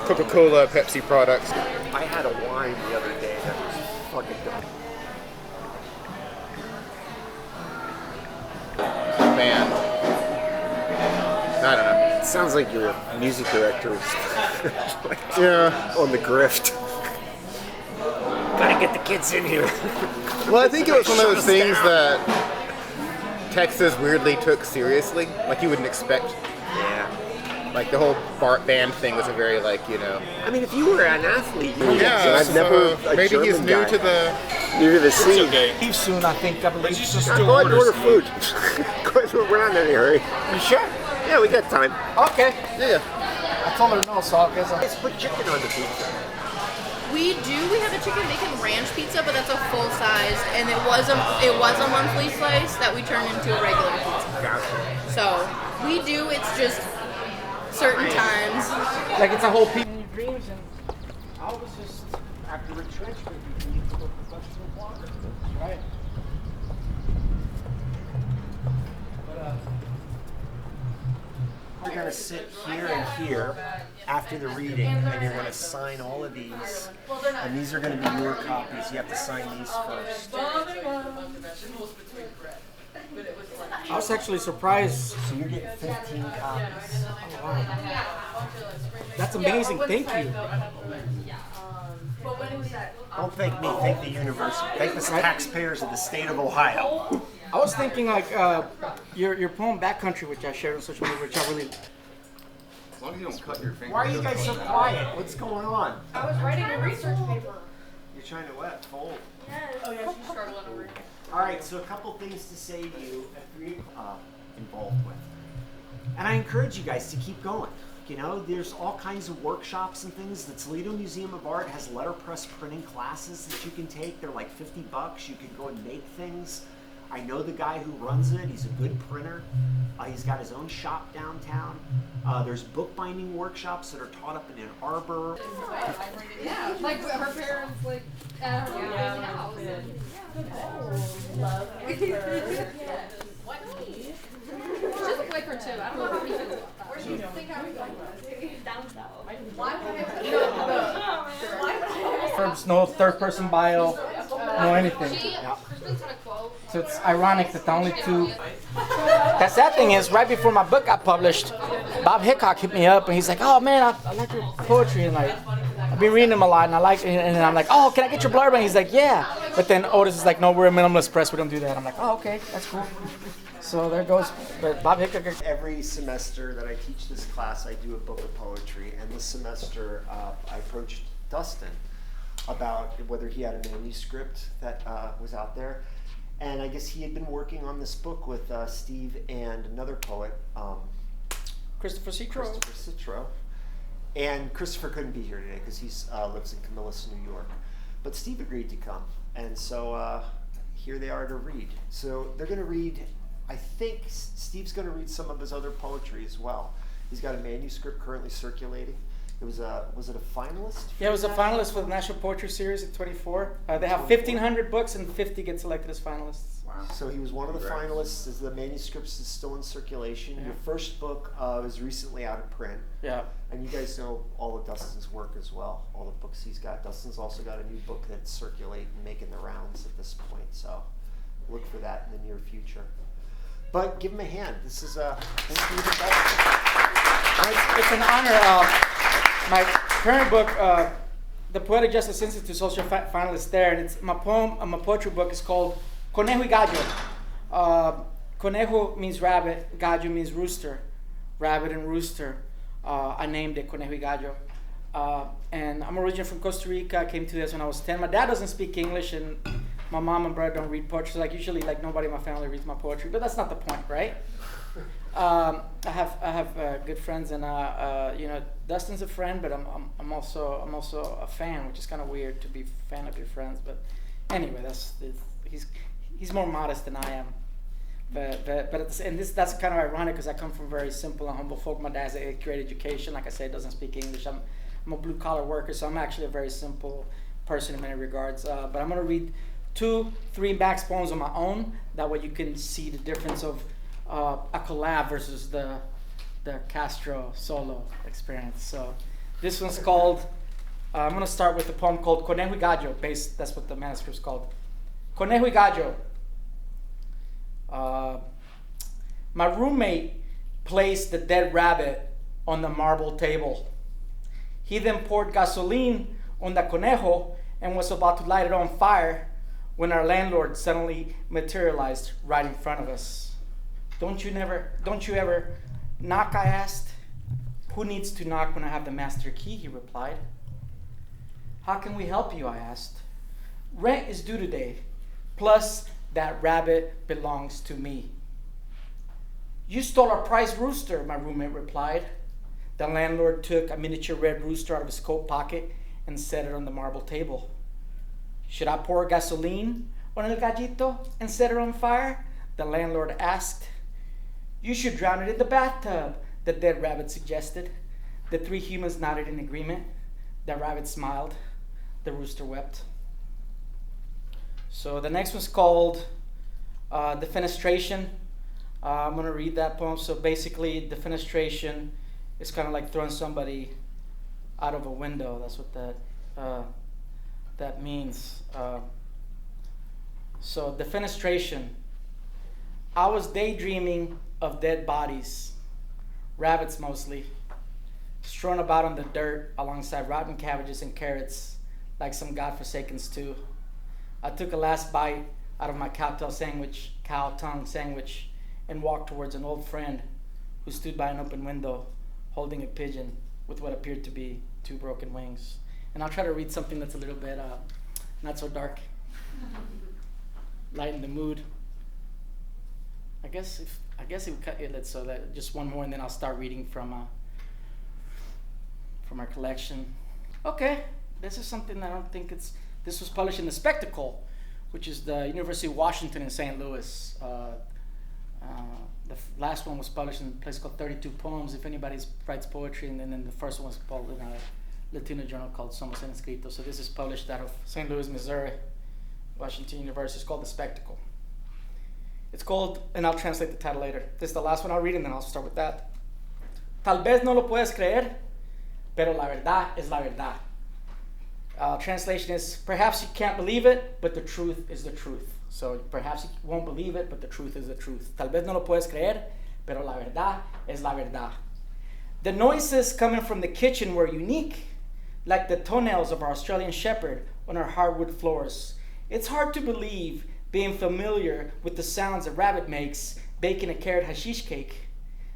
Coca-Cola, Pepsi products. I had a wine the other day that was fucking good. Band. I don't know. It sounds like your music director is Yeah. on the grift. Gotta get the kids in here. Well, I think it was one of those things that Texas weirdly took seriously, like you wouldn't expect. Yeah. Like the whole band thing was a very I mean, if you were an athlete, you yeah. I've never Maybe German he's new guy. to the scene. Okay. Leave soon, I think. I believe. Just Go do ahead and order orders. food. We're not in any hurry. You sure? Yeah, we got time. Okay. yeah. I told her no, so I guess Let's put chicken on the pizza. We have a chicken bacon ranch pizza, but that's a full size, and it was a monthly slice that we turned into a regular pizza. Gotcha. So we do. It's just certain times. like it's a whole piece. In your dreams, and I was just after retrenchment, you need to go professional blogger. Right. You're gonna sit here and here after the reading, and you're gonna sign all of these, and these are gonna be your copies. You have to sign these first. I was actually surprised. So you're getting 15 copies. That's amazing. Thank you. Don't thank me, thank the university. Thank the taxpayers of the state of Ohio. I was thinking your poem Backcountry, which I shared on social media, which I really. As long as you don't cut your finger. Why are you guys so quiet? What's going on? I was writing a research paper. You're trying to what? Fold. Yes. Oh yeah, she's struggling over here. All right, so a couple things to say to you if you're involved with. And I encourage you guys to keep going. You know, there's all kinds of workshops and things. The Toledo Museum of Art has letterpress printing classes that you can take. They're like $50. You can go and make things. I know the guy who runs it. He's a good printer. He's got his own shop downtown. There's bookbinding workshops that are taught up in Ann Arbor. Yeah, like her parents, like at her house. Love her. What? She doesn't like her too. I don't know how many people. Where do you think I would go? Down south. Why would I? First, no third-person bio, no anything. Kristen's gonna quote. So it's ironic that the only two. The sad thing is, right before my book got published, Bob Hickok hit me up and he's like, "Oh man, I like your poetry and I've been reading him a lot and I like." And then I'm like, "Oh, can I get your blurb?" And he's like, "Yeah." But then Otis is like, "No, we're a minimalist press. We don't do that." I'm like, "Oh, okay, that's cool." So there goes. But Bob Hickok. Every semester that I teach this class, I do a book of poetry. And this semester, I approached Dustin about whether he had a manuscript that was out there. And I guess he had been working on this book with Steve and another poet, Christopher Citro. And Christopher couldn't be here today because he lives in Camillus, New York. But Steve agreed to come. And so here they are to read. So they're going to read, I think Steve's going to read some of his other poetry as well. He's got a manuscript currently circulating. Was it a finalist? Yeah, it was a finalist for the National Poetry Series at 24. They have 1,500 books and 50 get selected as finalists. Wow. So he was one of the finalists. As the manuscripts is still in circulation. Yeah. Your first book is recently out of print. Yeah. And you guys know all of Dustin's work as well, all the books he's got. Dustin's also got a new book that's circulating, making the rounds at this point. So look for that in the near future. But give him a hand. This is it's an honor. My current book, the Poetic Justice Institute, is also finalist there, and it's my poem. My poetry book is called Conejo y Gallo. Conejo means rabbit, gallo means rooster, rabbit and rooster. I named it Conejo y Gallo. And I'm originally from Costa Rica. I came to this when I was 10. My dad doesn't speak English, and my mom and brother don't read poetry. So usually nobody in my family reads my poetry, but that's not the point, right? I have good friends, and Dustin's a friend, but I'm also a fan, which is kind of weird to be a fan of your friends. But anyway, he's more modest than I am. But that's kind of ironic because I come from very simple and humble folk. My dad's a great education. Like I said, doesn't speak English. I'm a blue collar worker, so I'm actually a very simple person in many regards. But I'm gonna read 2-3 Max poems on my own. That way you can see the difference of a collab versus the Castro solo experience. So This one's called, I'm going to start with a poem called Conejo y Gallo. That's what the manuscript's called. Conejo y Gallo. My roommate placed the dead rabbit on the marble table. He then poured gasoline on the conejo and was about to light it on fire when our landlord suddenly materialized right in front of us. Don't you ever knock, I asked. Who needs to knock when I have the master key, he replied. How can we help you, I asked. Rent is due today, plus that rabbit belongs to me. You stole our prize rooster, my roommate replied. The landlord took a miniature red rooster out of his coat pocket and set it on the marble table. Should I pour gasoline on el gallito and set it on fire? The landlord asked. You should drown it in the bathtub, the dead rabbit suggested. The three humans nodded in agreement. The rabbit smiled. The rooster wept. So the next one's called Defenestration. I'm going to read that poem. So basically, defenestration is kind of like throwing somebody out of a window. That's what that means. So defenestration. I was daydreaming of dead bodies, rabbits mostly, strewn about on the dirt alongside rotten cabbages and carrots, like some godforsaken stew. I took a last bite out of my cow tongue sandwich, and walked towards an old friend who stood by an open window, holding a pigeon with what appeared to be two broken wings. And I'll try to read something that's a little bit not so dark, lighten the mood. I guess it would cut it so that just one more, and then I'll start reading from our collection. Okay, this is something I don't think it's. This was published in The Spectacle, which is the University of Washington in St. Louis. The last one was published in a place called 32 Poems, if anybody writes poetry, and then the first one was published in a Latino journal called Somos en Escrito. So this is published out of St. Louis, Missouri, Washington University. It's called The Spectacle. It's called, and I'll translate the title later. This is the last one I'll read, and then I'll start with that. Tal vez no lo puedes creer, pero la verdad es la verdad. Translation is, perhaps you can't believe it, but the truth is the truth. So perhaps you won't believe it, but the truth is the truth. Tal vez no lo puedes creer, pero la verdad es la verdad. The noises coming from the kitchen were unique, like the toenails of our Australian shepherd on our hardwood floors. It's hard to believe, being familiar with the sounds a rabbit makes baking a carrot hashish cake.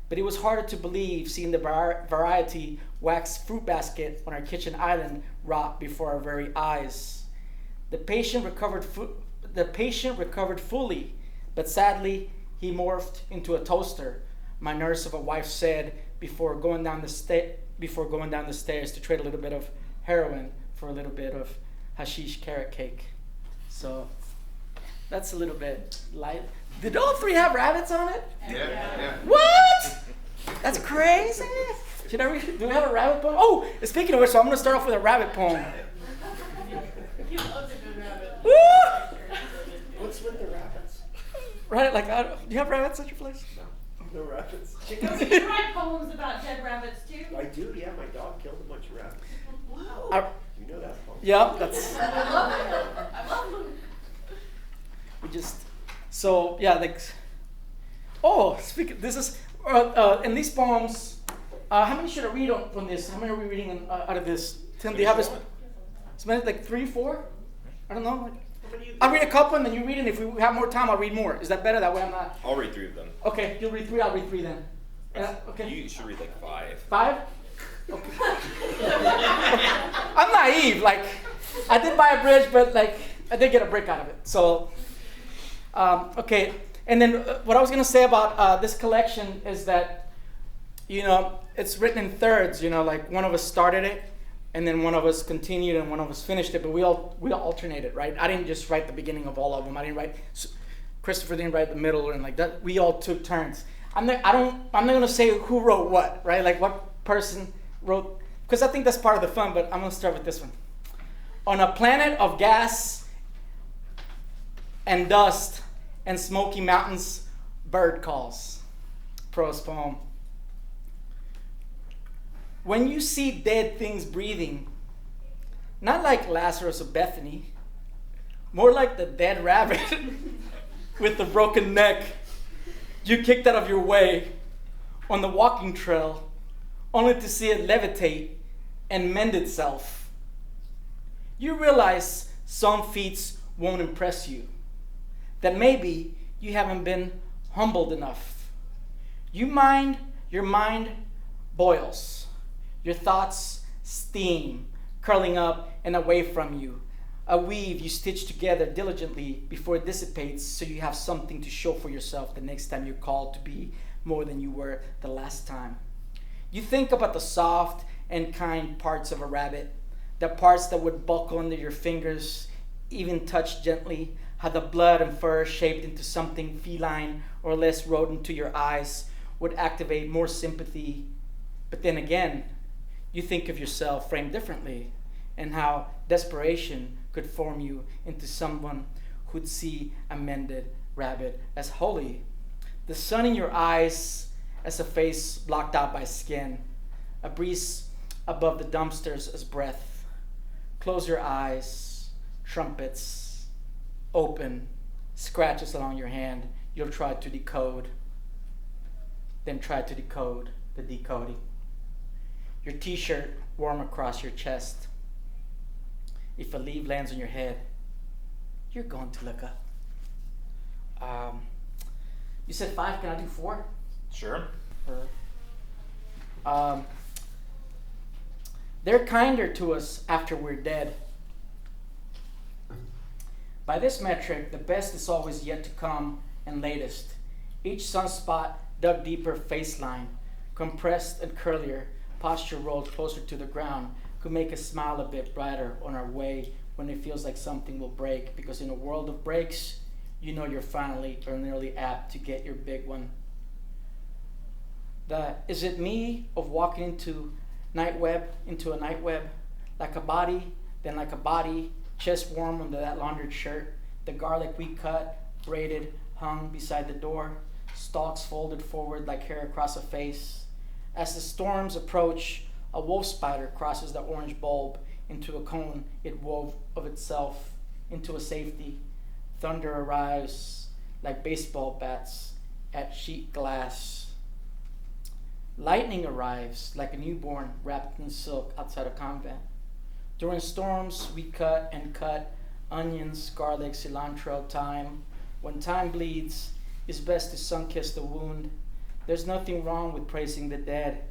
But it was harder to believe seeing the variety wax fruit basket on our kitchen island rot before our very eyes. The patient recovered fully, but sadly he morphed into a toaster, my nurse of a wife said before going down the stairs to trade a little bit of heroin for a little bit of hashish carrot cake. So that's a little bit light. Did all three have rabbits on it? Yeah. What? That's crazy. Do we have a rabbit poem? Oh, speaking of which, so I'm going to start off with a rabbit poem. He loves a good rabbit. Woo! What's with the rabbits? Right, like, do you have rabbits at your place? No rabbits. Does he write poems about dead rabbits too? I do, yeah. My dog killed a bunch of rabbits. Wow. You know that poem? Yeah, that's. I love it. I love it. We just. So, yeah, like. Oh, this is. In these poems, how many should I read from this? How many are we reading out of this? Tim, do you have like 3, 4? I don't know. I'll read a couple and then you read it. And if we have more time, I'll read more. Is that better? That way I'm not. I'll read 3 of them. Okay, you'll read 3. I'll read 3 then. Yeah, okay. You should read like 5. 5? Okay. I'm naive. Like, I did buy a bridge, but like, I did get a brick out of it. So, okay. And then what I was gonna say about this collection is that, it's written in thirds. Like one of us started it, and then one of us continued, and one of us finished it. But we all alternated, right? I didn't just write the beginning of all of them. I didn't write. Christopher didn't write the middle, and like that. We all took turns. I'm not gonna say who wrote what, right? Like what person wrote, because I think that's part of the fun. But I'm gonna start with this one. On a planet of gas and dust and smoky mountains, bird calls. Prose poem. When you see dead things breathing, not like Lazarus of Bethany, more like the dead rabbit with the broken neck you kicked out of your way on the walking trail, only to see it levitate and mend itself. You realize some feats won't impress you, that maybe you haven't been humbled enough. Your mind boils. Your thoughts steam, curling up and away from you. A weave you stitch together diligently before it dissipates, so you have something to show for yourself the next time you're called to be more than you were the last time. You think about the soft and kind parts of a rabbit, the parts that would buckle under your fingers, even touch gently, how the blood and fur shaped into something feline or less rodent to your eyes would activate more sympathy. But then again, you think of yourself framed differently, and how desperation could form you into someone who'd see a mended rabbit as holy. The sun in your eyes as a face blocked out by skin, a breeze above the dumpsters as breath. Close your eyes, trumpets, open, scratches along your hand. You'll try to decode, then try to decode the decoding. Your t-shirt warm across your chest. If a leaf lands on your head, you're going to look up. You said 5, can I do 4? Sure. They're kinder to us after we're dead. By this metric, the best is always yet to come and latest. Each sunspot dug deeper face line, compressed and curlier, posture rolled closer to the ground, could make us smile a bit brighter on our way when it feels like something will break, because in a world of breaks, you know you're finally or nearly apt to get your big one. The is it me of walking into a night web, like a body, then like a body, chest warm under that laundered shirt, the garlic we cut, braided, hung beside the door, stalks folded forward like hair across a face. As the storms approach, a wolf spider crosses the orange bulb into a cone it wove of itself into a safety. Thunder arrives like baseball bats at sheet glass. Lightning arrives like a newborn wrapped in silk outside a convent. During storms, we cut and cut onions, garlic, cilantro, thyme. When time bleeds, it's best to sun-kiss the wound. There's nothing wrong with praising the dead.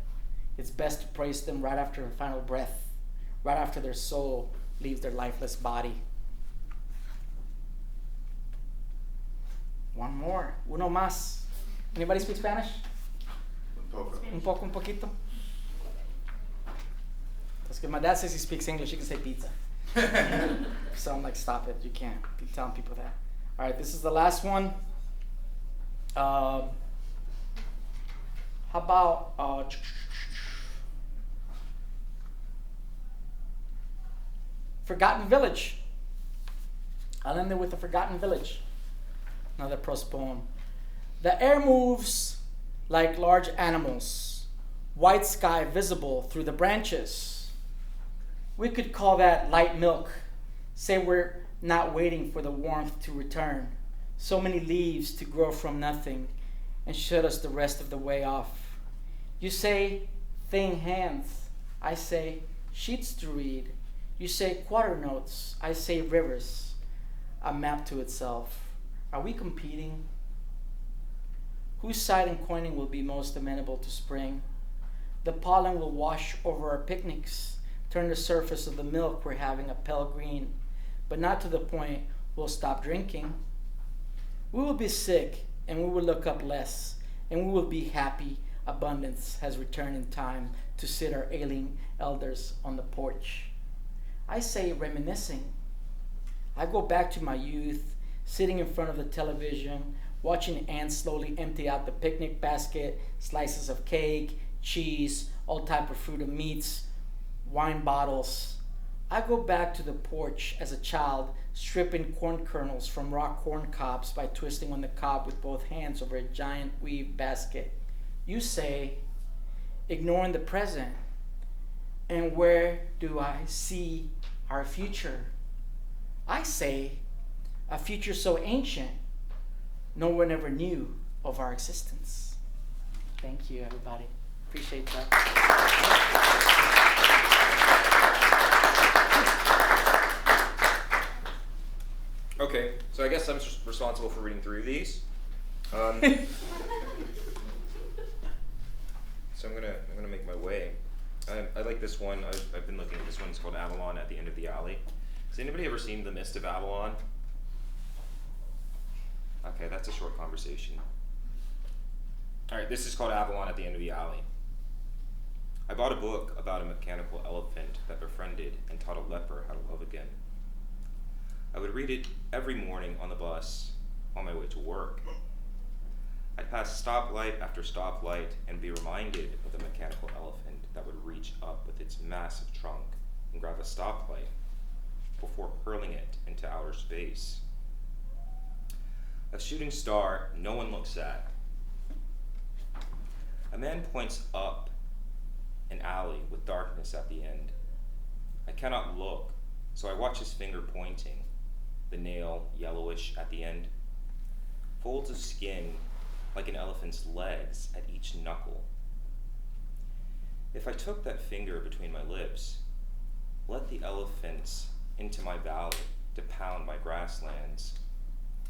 It's best to praise them right after their final breath, right after their soul leaves their lifeless body. One more. Uno más. Anybody speak Spanish? Un poco, un poquito. Because my dad says he speaks English, he can say pizza. So I'm like, stop it. You can't be telling people that. All right, this is the last one. How about Forgotten Village? I'll end it with the Forgotten Village. Another prose poem. The air moves like large animals, white sky visible through the branches. We could call that light milk. Say we're not waiting for the warmth to return. So many leaves to grow from nothing and shut us the rest of the way off. You say thin hands, I say sheets to read. You say quarter notes, I say rivers, a map to itself. Are we competing? Whose side in coining will be most amenable to spring? The pollen will wash over our picnics, turn the surface of the milk we're having a pale green, but not to the point we'll stop drinking. We will be sick and we will look up less, and we will be happy abundance has returned in time to sit our ailing elders on the porch. I say reminiscing. I go back to my youth, sitting in front of the television, watching ants slowly empty out the picnic basket, slices of cake, cheese, all type of fruit and meats, wine bottles. I go back to the porch as a child, stripping corn kernels from raw corn cobs by twisting on the cob with both hands over a giant weave basket. You say, ignoring the present, And where do I see our future? I say, a future so ancient, no one ever knew of our existence. Thank you, everybody. Appreciate that. Okay, so I guess I'm just responsible for reading through these. So I'm gonna make my way. I like this one. I've been looking at this one. It's called Avalon at the End of the Alley. Has anybody ever seen The Mist of Avalon? Okay, that's a short conversation. All right, this is called Avalon at the End of the Alley. I bought a book about a mechanical elephant that befriended and taught a leper how to love again. I would read it every morning on the bus on my way to work. I'd pass stoplight after stoplight and be reminded of the mechanical elephant that would reach up with its massive trunk and grab a stoplight before hurling it into outer space. A shooting star no one looks at. A man points up an alley with darkness at the end. I cannot look, so I watch his finger pointing, the nail yellowish at the end. Folds of skin like an elephant's legs at each knuckle. If I took that finger between my lips, let the elephants into my valley to pound my grasslands,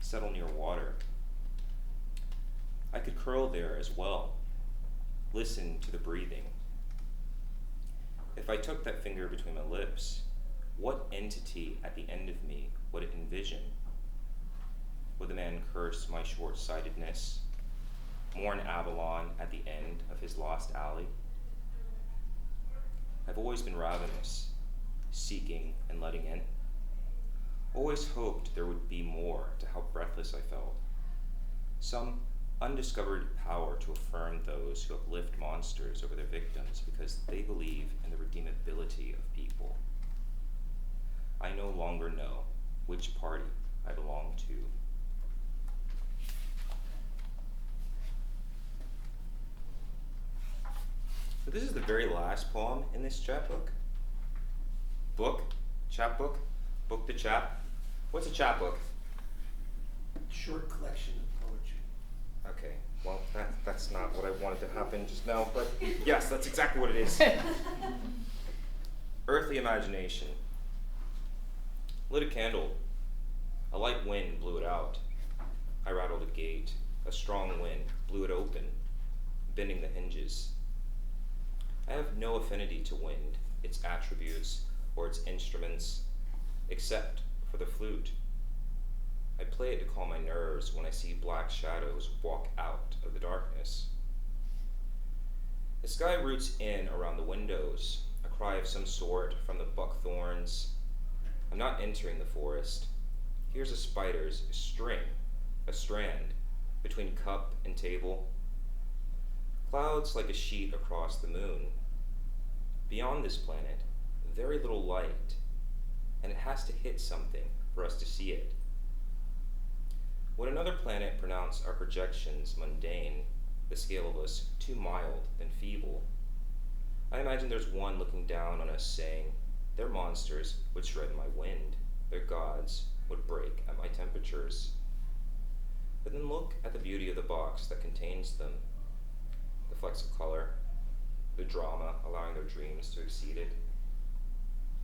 settle near water, I could curl there as well, listen to the breathing. If I took that finger between my lips, what entity at the end of me would it envision? Would the man curse my short-sightedness, mourn Avalon at the end of his lost alley? I've always been ravenous, seeking and letting in. Always hoped there would be more to how breathless I felt. Some undiscovered power to affirm those who have lived monsters over their victims because they believe in the redeemability of people. I no longer know which party I belong to. But this is the very last poem in this chapbook. Chapbook, book the chap. What's a chapbook? Short collection of poetry. Okay, well, that's not what I wanted to happen just now, but yes, that's exactly what it is. Earthly imagination. Lit a candle. A light wind blew it out. I rattled a gate. A strong wind blew it open, bending the hinges. I have no affinity to wind, its attributes, or its instruments, except for the flute. I play it to calm my nerves when I see black shadows walk out of the darkness. The sky roots in around the windows, a cry of some sort from the buckthorns. I'm not entering the forest. Here's a spider's string, a strand, between cup and table. Clouds like a sheet across the moon. Beyond this planet, very little light, and it has to hit something for us to see it. Would another planet pronounce our projections mundane, the scale of us too mild and feeble? I imagine there's one looking down on us saying, their monsters would shred my wind, their gods would break at my temperatures. But then look at the beauty of the box that contains them, the flecks of color, the drama allowing their dreams to exceed it.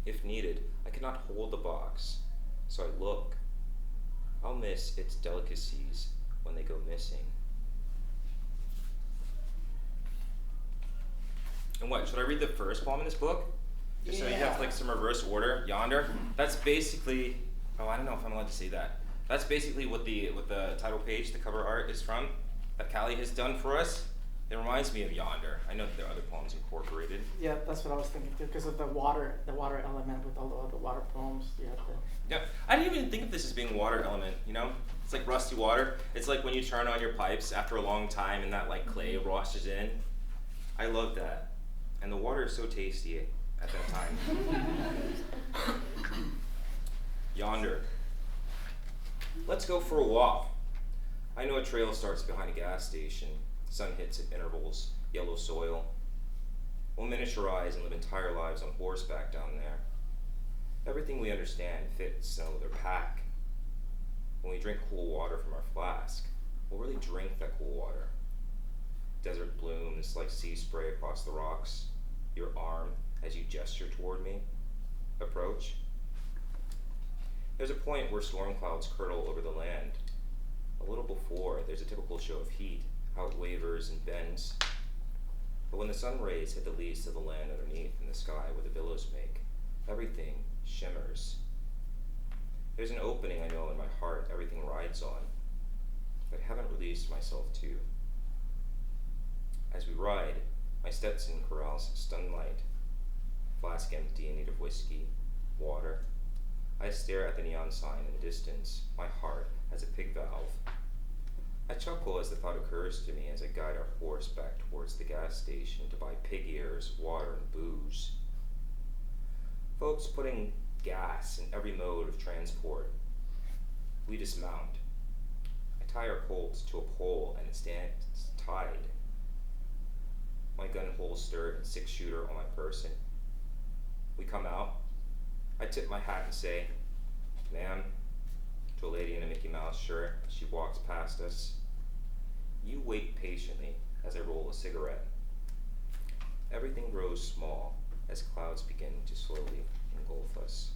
If needed, I cannot hold the box, so I look. I'll miss its delicacies when they go missing. And what, should I read the first poem in this book? Just so you have like some reverse order. Yonder. That's basically, oh, I don't know if I'm allowed to say that. That's basically what the title page, the cover art is from, that Callie has done for us. It reminds me of Yonder. I know that there are other poems incorporated. Yeah, that's what I was thinking too, because of the water element with all the other water poems. Yeah, I didn't even think of this as being water element, you know? It's like rusty water. It's like when you turn on your pipes after a long time and that like clay washes in. I love that. And the water is so tasty at that time. Yonder. Let's go for a walk. I know a trail starts behind a gas station. Sun hits at intervals, yellow soil. We'll miniaturize and live entire lives on horseback down there. Everything we understand fits in a leather pack. When we drink cool water from our flask, we'll really drink that cool water. Desert blooms like sea spray across the rocks. Your arm as you gesture toward me. Approach. There's a point where storm clouds curdle over the land. A little before, there's a typical show of heat, how it wavers and bends. But when the sun rays hit the leaves of the land underneath in the sky where the billows make, everything shimmers. There's an opening I know in my heart everything rides on, but haven't released myself to. As we ride, my Stetson corrals stun light, flask empty in need of whiskey, water. I stare at the neon sign in the distance, my heart has a pig valve. I chuckle as the thought occurs to me as I guide our horse back towards the gas station to buy pig ears, water, and booze. Folks putting gas in every mode of transport. We dismount. I tie our colts to a pole and it stands tied. My gun holster and 6-shooter on my person. We come out. I tip my hat and say, "Ma'am," to a lady in a Mickey Mouse shirt as she walks past us. You wait patiently as I roll a cigarette. Everything grows small as clouds begin to slowly engulf us.